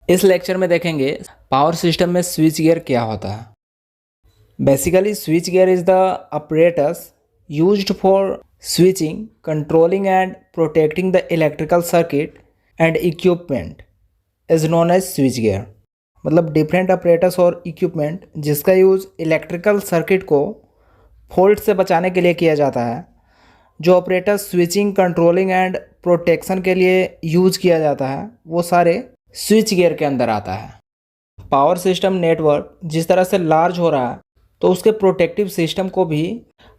इस लेक्चर में देखेंगे पावर सिस्टम में स्विच गियर क्या होता है। Basically switch gear is the apparatus used for switching, controlling and protecting the electrical circuit and equipment is known as switch gear। मतलब different apparatus और equipment जिसका यूज़ इलेक्ट्रिकल सर्किट को fault से बचाने के लिए किया जाता है। जो apparatus switching, controlling and protection के लिए यूज़ किया जाता है वो सारे स्विच गियर के अंदर आता है। पावर सिस्टम नेटवर्क जिस तरह से लार्ज हो रहा है तो उसके प्रोटेक्टिव सिस्टम को भी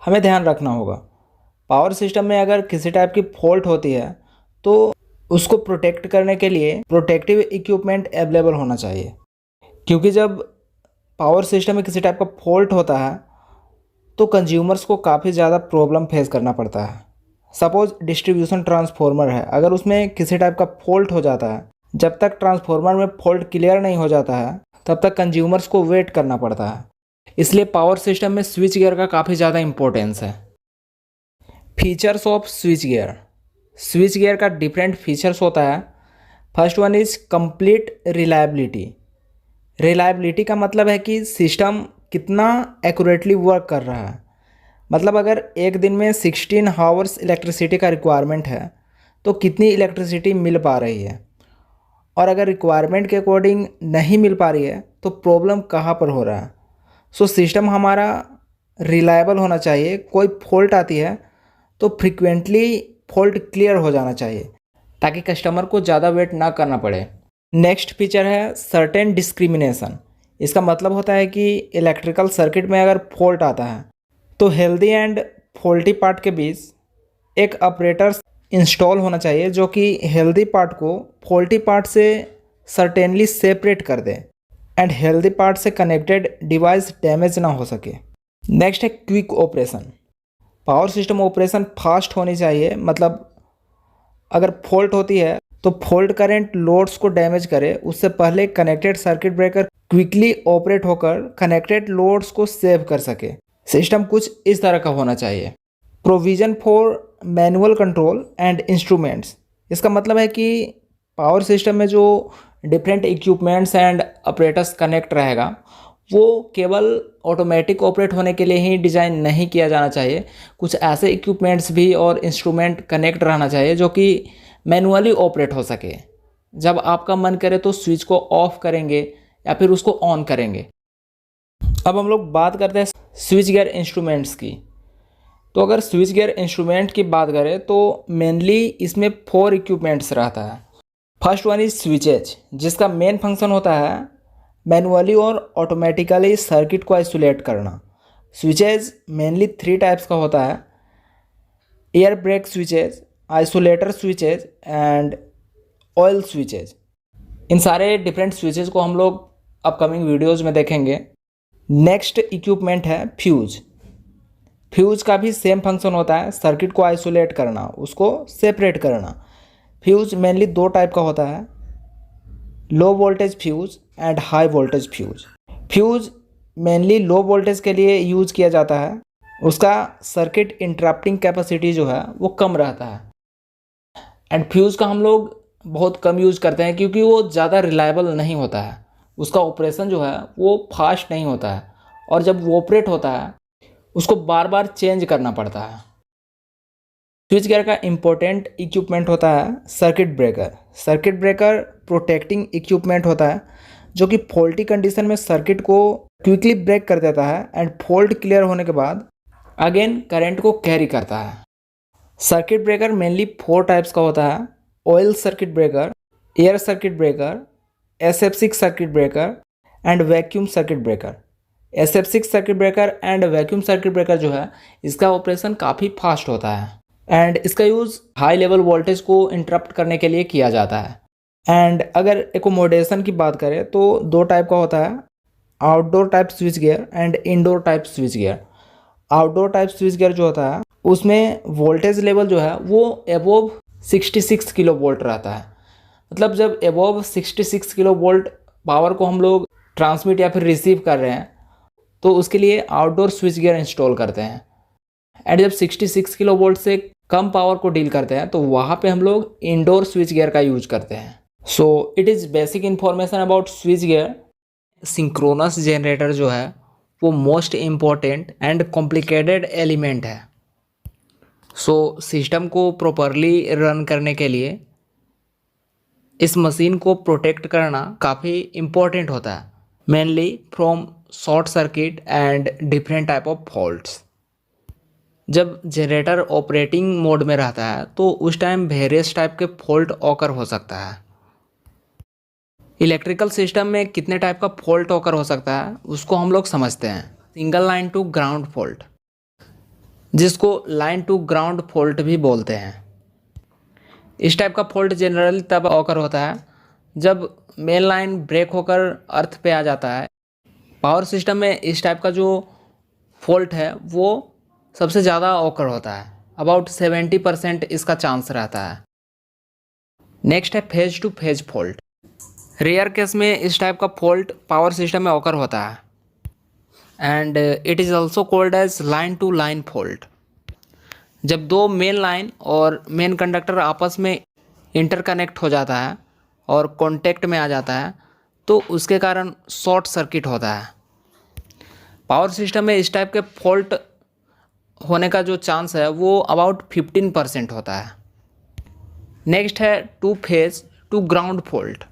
हमें ध्यान रखना होगा। पावर सिस्टम में अगर किसी टाइप की फॉल्ट होती है तो उसको प्रोटेक्ट करने के लिए प्रोटेक्टिव इक्विपमेंट अवेलेबल होना चाहिए, क्योंकि जब पावर सिस्टम में किसी टाइप का फॉल्ट होता है तो कंज्यूमर्स को काफ़ी ज़्यादा प्रॉब्लम फेस करना पड़ता है। सपोज़ डिस्ट्रीब्यूशन ट्रांसफार्मर है, अगर उसमें किसी टाइप का फॉल्ट हो जाता है, जब तक ट्रांसफार्मर में फॉल्ट क्लियर नहीं हो जाता है तब तक कंज्यूमर्स को वेट करना पड़ता है। इसलिए पावर सिस्टम में स्विच गियर का काफ़ी ज़्यादा इंपॉर्टेंस है। Features off switch gear. Switch gear का डिफरेंट फीचर्स होता है। First one is complete reliability. Reliability का मतलब है कि सिस्टम कितना एक्यूरेटली वर्क कर रहा है। मतलब अगर एक दिन में 16 हावर्स इलेक्ट्रिसिटी का रिक्वायरमेंट है तो कितनी इलेक्ट्रिसिटी मिल पा रही है, और अगर रिक्वायरमेंट के अकॉर्डिंग नहीं मिल पा रही है तो प्रॉब्लम कहाँ पर हो रहा है। सो सिस्टम हमारा रिलायबल होना चाहिए। कोई फॉल्ट आती है तो फ्रिक्वेंटली फॉल्ट क्लियर हो जाना चाहिए ताकि कस्टमर को ज़्यादा वेट ना करना पड़े। नेक्स्ट फीचर है सर्टेन डिस्क्रिमिनेशन। इसका मतलब होता है कि इलेक्ट्रिकल सर्किट में अगर फॉल्ट आता है तो हेल्दी एंड फॉल्टी पार्ट के बीच एक ऑपरेटर इंस्टॉल होना चाहिए जो कि हेल्दी पार्ट को फॉल्टी पार्ट से सर्टेनली सेपरेट कर दे एंड हेल्दी पार्ट से कनेक्टेड डिवाइस डैमेज ना हो सके। नेक्स्ट है quick operation. Power system operation fast होनी चाहिए। मतलब अगर फॉल्ट होती है तो फॉल्ट करंट लोड्स को डैमेज करे उससे पहले connected circuit breaker quickly operate होकर कनेक्टेड लोड्स को सेव कर सके। सिस्टम कुछ इस तरह का होना चाहिए। Provision for manual control and instruments. इसका मतलब है कि पावर सिस्टम में जो different equipments and operators connect रहेगा वो केवल ऑटोमेटिक ऑपरेट होने के लिए ही डिज़ाइन नहीं किया जाना चाहिए। कुछ ऐसे इक्विपमेंट्स भी और इंस्ट्रूमेंट कनेक्ट रहना चाहिए जो कि मैनुअली ऑपरेट हो सके। जब आपका मन करे तो स्विच को ऑफ करेंगे या फिर उसको ऑन करेंगे। अब हम लोग बात करते हैं स्विच गियर इंस्ट्रूमेंट्स की। तो अगर स्विच गियर इंस्ट्रूमेंट की बात करें तो मेनली इसमें 4 इक्विपमेंट्स रहता है। फर्स्ट वन इज स्विचेज, जिसका मेन फंक्शन होता है मैनुअली और ऑटोमेटिकली सर्किट को आइसोलेट करना। स्विचेज मेनली 3 टाइप्स का होता है: air break switches, isolator switches and oil switches. इन सारे डिफरेंट स्विचेज को हम लोग अपकमिंग वीडियोज़ में देखेंगे। नेक्स्ट इक्विपमेंट है फ्यूज। फ्यूज का भी सेम फंक्शन होता है, सर्किट को आइसोलेट करना, उसको सेपरेट करना। फ्यूज मेनली 2 टाइप का होता है: low voltage fuse and high voltage fuse. Fuse mainly low voltage के लिए यूज़ किया जाता है। उसका सर्किट इंटरप्टिंग कैपेसिटी जो है वो कम रहता है एंड फ्यूज़ का हम लोग बहुत कम यूज़ करते हैं क्योंकि वो ज़्यादा रिलायबल नहीं होता है। उसका ऑपरेशन जो है वो फास्ट नहीं होता है और जब वो ऑपरेट होता है उसको बार बार चेंज करना पड़ता है। स्विच गियर का इम्पोर्टेंट इक्विपमेंट होता है circuit breaker. Circuit breaker protecting equipment होता है जो कि फॉल्टी कंडीशन में सर्किट को क्विकली ब्रेक कर देता है एंड फॉल्ट क्लियर होने के बाद अगेन करंट को कैरी करता है। सर्किट ब्रेकर मेनली 4 टाइप्स का होता है: oil circuit breaker, air circuit breaker, SF6 circuit breaker and vacuum circuit breaker. SF6 circuit breaker and vacuum circuit breaker जो है इसका ऑपरेशन काफ़ी फास्ट होता है एंड इसका यूज़ हाई लेवल वोल्टेज को इंटरप्ट करने के लिए किया जाता है। एंड अगर एकोमोडेशन की बात करें तो 2 टाइप का होता है: outdoor type switch gear and indoor type switch gear. Outdoor type switch gear जो होता है उसमें वोल्टेज लेवल जो है वो एबोव 66 किलो वोल्ट रहता है। मतलब जब एबोव 66 किलो वोल्ट पावर को हम लोग ट्रांसमिट या फिर रिसीव कर रहे हैं तो उसके लिए आउटडोर स्विच गियर इंस्टॉल करते हैं। एंड जब 66 किलो वोल्ट से कम पावर को डील करते हैं तो वहाँ पे हम लोग इंडोर स्विच गियर का यूज करते हैं। So it is basic information about switch gear. Synchronous generator जो है वो most important and complicated element है। सो सिस्टम को प्रॉपरली रन करने के लिए इस मशीन को प्रोटेक्ट करना काफ़ी इम्पोर्टेंट होता है, mainly from short circuit and different type of faults. जब जनरेटर ऑपरेटिंग मोड में रहता है तो उस टाइम वेरियस टाइप के फॉल्ट ऑकर हो सकता है। इलेक्ट्रिकल सिस्टम में कितने टाइप का फॉल्ट ऑकर हो सकता है उसको हम लोग समझते हैं। Single line to ground fault, जिसको लाइन टू ग्राउंड फॉल्ट भी बोलते हैं। इस टाइप का फॉल्ट जनरली तब ऑकर होता है जब मेन लाइन ब्रेक होकर अर्थ पे आ जाता है। पावर सिस्टम में इस टाइप का जो फॉल्ट है वो सबसे ज़्यादा ऑकर होता है, अबाउट 70% इसका चांस रहता है। नेक्स्ट है phase to phase fault. Rare case में इस टाइप का फॉल्ट पावर सिस्टम में ऑकर होता है and it is also called as line to line fault. जब दो मेन लाइन और मेन कंडक्टर आपस में इंटरकनेक्ट हो जाता है और कॉन्टेक्ट में आ जाता है तो उसके कारण शॉर्ट सर्किट होता है। पावर सिस्टम में इस टाइप के फॉल्ट होने का जो चांस है वो अबाउट 15% होता है। नेक्स्ट है two phase to ground fault.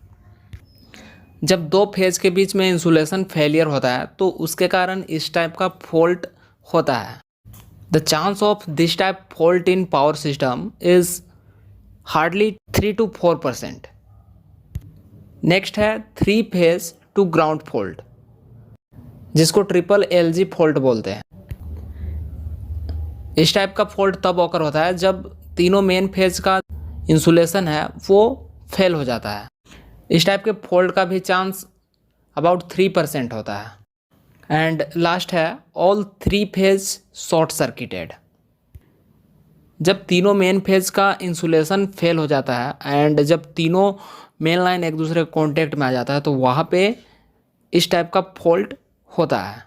जब दो फेज के बीच में इंसुलेशन फेलियर होता है तो उसके कारण इस टाइप का फॉल्ट होता है। The chance of this type fault in power system is hardly 3 to 4%। Next है three phase to ground fault, जिसको ट्रिपल LG फॉल्ट बोलते हैं। इस टाइप का फॉल्ट तब ऑकर होता है जब तीनों मेन फेज का इंसुलेशन है वो फेल हो जाता है। इस टाइप के फॉल्ट का भी चांस अबाउट 3% होता है। एंड लास्ट है all three phase short circuited. जब तीनों मेन फेज का इंसुलेशन फेल हो जाता है एंड जब तीनों मेन लाइन एक दूसरे कॉन्टेक्ट में आ जाता है तो वहाँ पे इस टाइप का फॉल्ट होता है।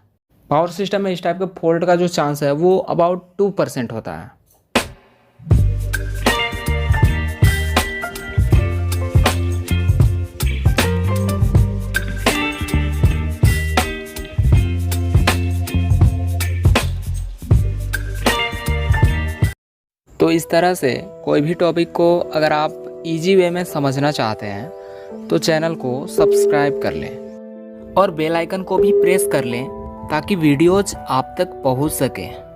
पावर सिस्टम में इस टाइप के फॉल्ट का जो चांस है वो अबाउट 2% होता है। तो इस तरह से कोई भी टॉपिक को अगर आप इजी वे में समझना चाहते हैं तो चैनल को सब्सक्राइब कर लें और बेल आइकन को भी प्रेस कर लें ताकि वीडियोज आप तक पहुंच सकें।